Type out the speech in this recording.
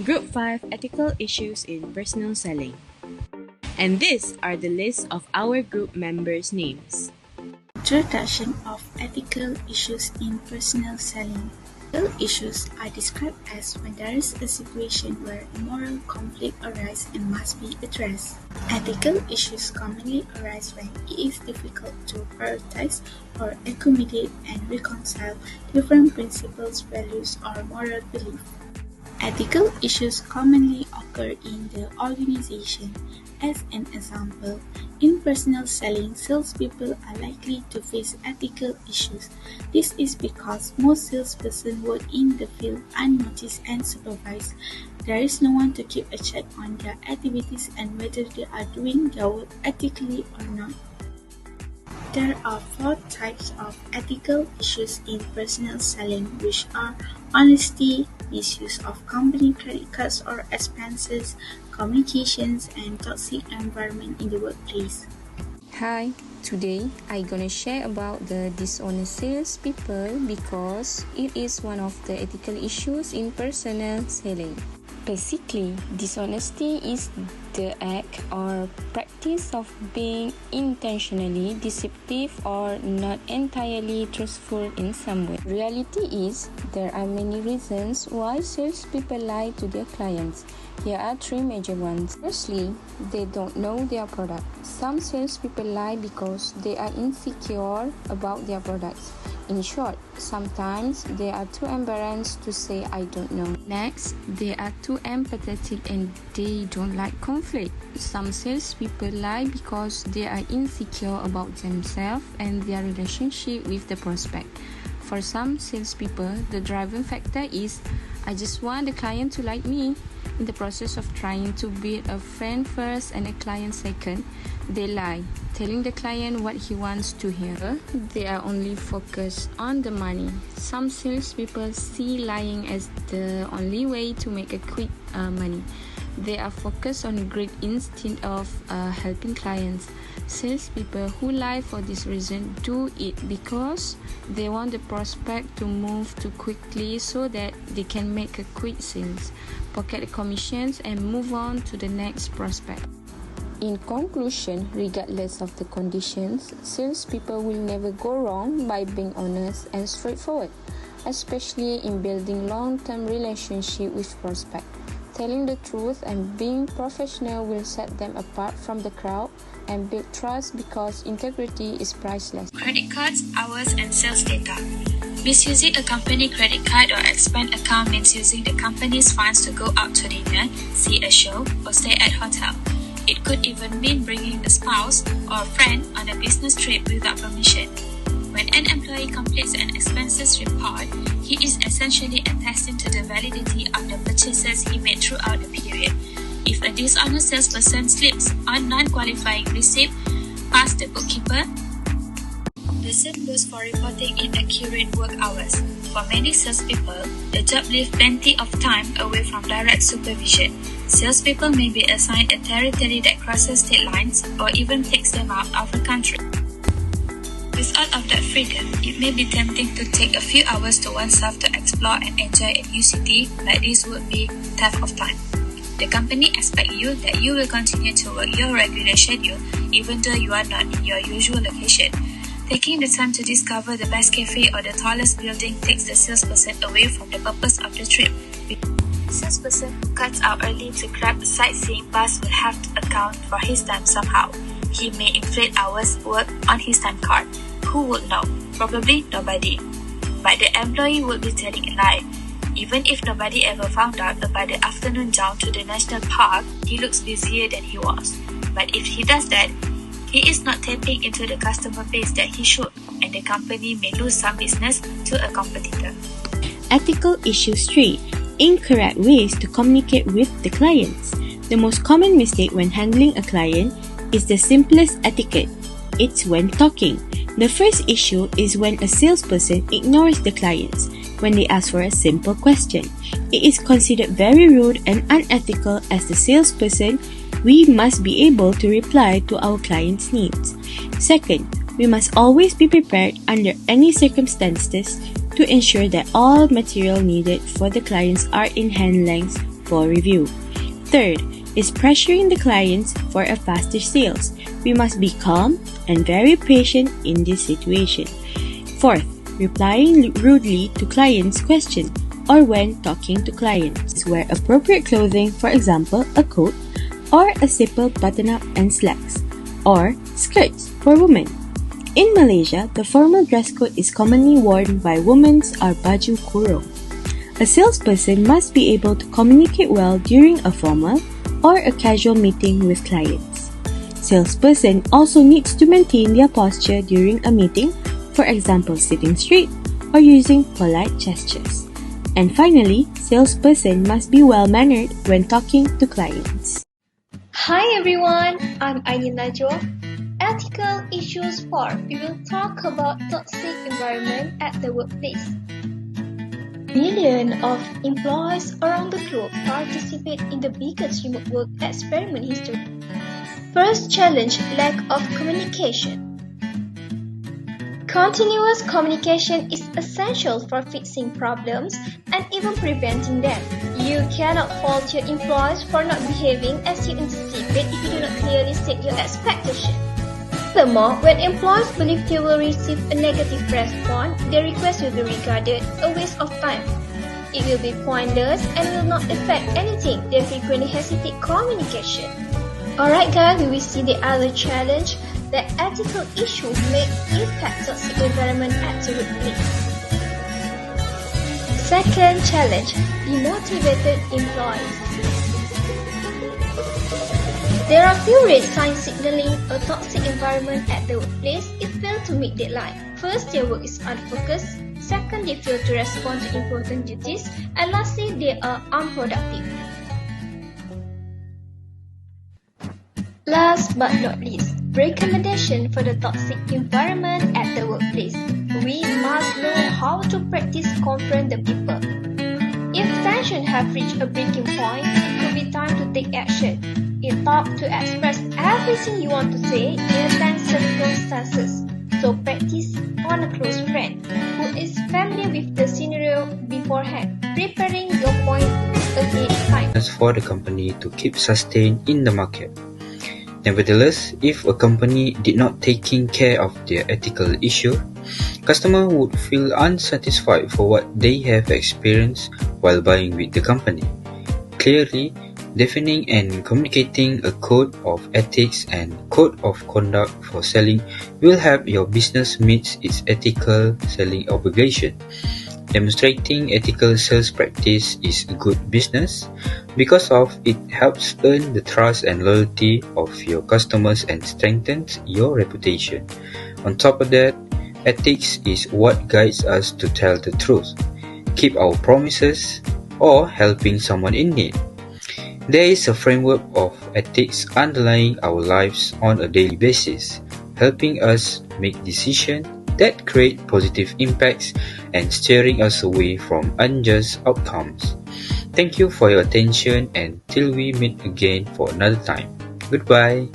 Group 5 Ethical Issues in Personal Selling. And these are the list of our group members' names. Introduction of ethical issues in personal selling. Ethical issues are described as when there is a situation where a moral conflict arises and must be addressed. Ethical issues commonly arise when it is difficult to prioritize or accommodate and reconcile different principles, values, or moral beliefs. Ethical issues commonly occur in the organization. As an example, in personal selling, salespeople are likely to face ethical issues. This is because most salespersons work in the field unnoticed and supervised. There is no one to keep a check on their activities and whether they are doing their work ethically or not. There are 4 types of ethical issues in personal selling, which are honesty, misuse of company credit cards or expenses, communications, and toxic environment in the workplace. Hi, today I'm gonna share about the dishonest salespeople because it is one of the ethical issues in personal selling. Basically, dishonesty is the act or practice of being intentionally deceptive or not entirely truthful in some way. Reality is, there are many reasons why salespeople lie to their clients. Here are 3 major ones. Firstly, they don't know their product. Some salespeople lie because they are insecure about their products. In short, sometimes they are too embarrassed to say I don't know. Next, they are too empathetic and they don't like conflict. Some salespeople lie because they are insecure about themselves and their relationship with the prospect. For some salespeople, the driving factor is I just want the client to like me. In the process of trying to build a friend first and a client second, they lie, telling the client what he wants to hear. They are only focused on the money. Some salespeople see lying as the only way to make a quick money. They are focused on greed instead of helping clients. Salespeople who lie for this reason do it because they want the prospect to move too quickly so that they can make a quick sales, pocket the commissions, and move on to the next prospect. In conclusion, regardless of the conditions, salespeople will never go wrong by being honest and straightforward, especially in building long-term relationship with prospects. Telling the truth and being professional will set them apart from the crowd and build trust because integrity is priceless. Credit cards, hours, and sales data. Misusing a company credit card or expense account means using the company's funds to go out to dinner, see a show, or stay at hotel. It could even mean bringing a spouse or a friend on a business trip without permission. When an employee completes an expenses report, he is essentially attesting to the validity of the purchases he made throughout the period. If a dishonest salesperson slips on non-qualifying receipt past the bookkeeper, the same goes for reporting inaccurate work hours. For many salespeople, the job leaves plenty of time away from direct supervision. Salespeople may be assigned a territory that crosses state lines or even takes them out of the country. Without of that freedom, it may be tempting to take a few hours to oneself to explore and enjoy a new city, but this would be theft of time. The company expects you that you will continue to work your regular schedule even though you are not in your usual location. Taking the time to discover the best cafe or the tallest building takes the salesperson away from the purpose of the trip. The salesperson who cuts out early to grab a sightseeing pass will have to account for his time somehow. He may inflate hours worked on his time card. Who would know? Probably nobody. But the employee would be telling a lie. Even if nobody ever found out about the afternoon jaunt to the national park, he looks busier than he was. But if he does that, he is not tapping into the customer base that he should, and the company may lose some business to a competitor. Ethical issues 3. Incorrect ways to communicate with the clients. The most common mistake when handling a client is the simplest etiquette. It's when talking. The first issue is when a salesperson ignores the clients when they ask for a simple question. It is considered very rude and unethical as the salesperson. We must be able to reply to our clients' needs. Second, we must always be prepared under any circumstances to ensure that all material needed for the clients are in hand length for review. Third is pressuring the clients for a faster sales. We must be calm and very patient in this situation. Fourth, replying rudely to clients' questions or when talking to clients. Wear appropriate clothing, for example, a coat or a simple button-up and slacks, or skirts for women. In Malaysia, the formal dress code is commonly worn by women or baju kurung. A salesperson must be able to communicate well during a formal or a casual meeting with clients. Salesperson also needs to maintain their posture during a meeting, for example, sitting straight or using polite gestures. And finally, salesperson must be well-mannered when talking to clients. Hi everyone, I'm Aini Najwa. Ethical issues 4. We will talk about toxic environment at the workplace. Millions of employees around the globe participate in the biggest remote work experiment in history. First challenge, lack of communication. Continuous communication is essential for fixing problems and even preventing them. You cannot fault your employees for not behaving as you anticipate if you do not clearly state your expectation. Furthermore, when employees believe they will receive a negative response, their request will be regarded a waste of time. It will be pointless and will not affect anything. They frequently hesitate communication. Alright guys, we will see the other challenge. The ethical issue may impact toxic environment at the workplace. Second challenge, demotivated employees. There are few red signs signaling a toxic environment at the workplace if fail to meet deadline. First, their work is unfocused. Second, they fail to respond to important duties. And lastly, they are unproductive. Last but not least, recommendation for the toxic environment at the workplace. We must know how to practice confront the people. If tension have reached a breaking point, it could be time to take action. It's tough to express everything you want to say in a tense circumstances. So practice on a close friend who is familiar with the scenario beforehand, preparing your point ahead of time. For the company to keep sustained in the market. Nevertheless, if a company did not taking care of their ethical issue, customer would feel unsatisfied for what they have experienced while buying with the company. Clearly, defining and communicating a code of ethics and code of conduct for selling will help your business meet its ethical selling obligation. Demonstrating ethical sales practice is good business because of it helps earn the trust and loyalty of your customers and strengthens your reputation. On top of that, ethics is what guides us to tell the truth, keep our promises, or helping someone in need. There is a framework of ethics underlying our lives on a daily basis, helping us make decisions that create positive impacts and steering us away from unjust outcomes. Thank you for your attention and till we meet again for another time. Goodbye.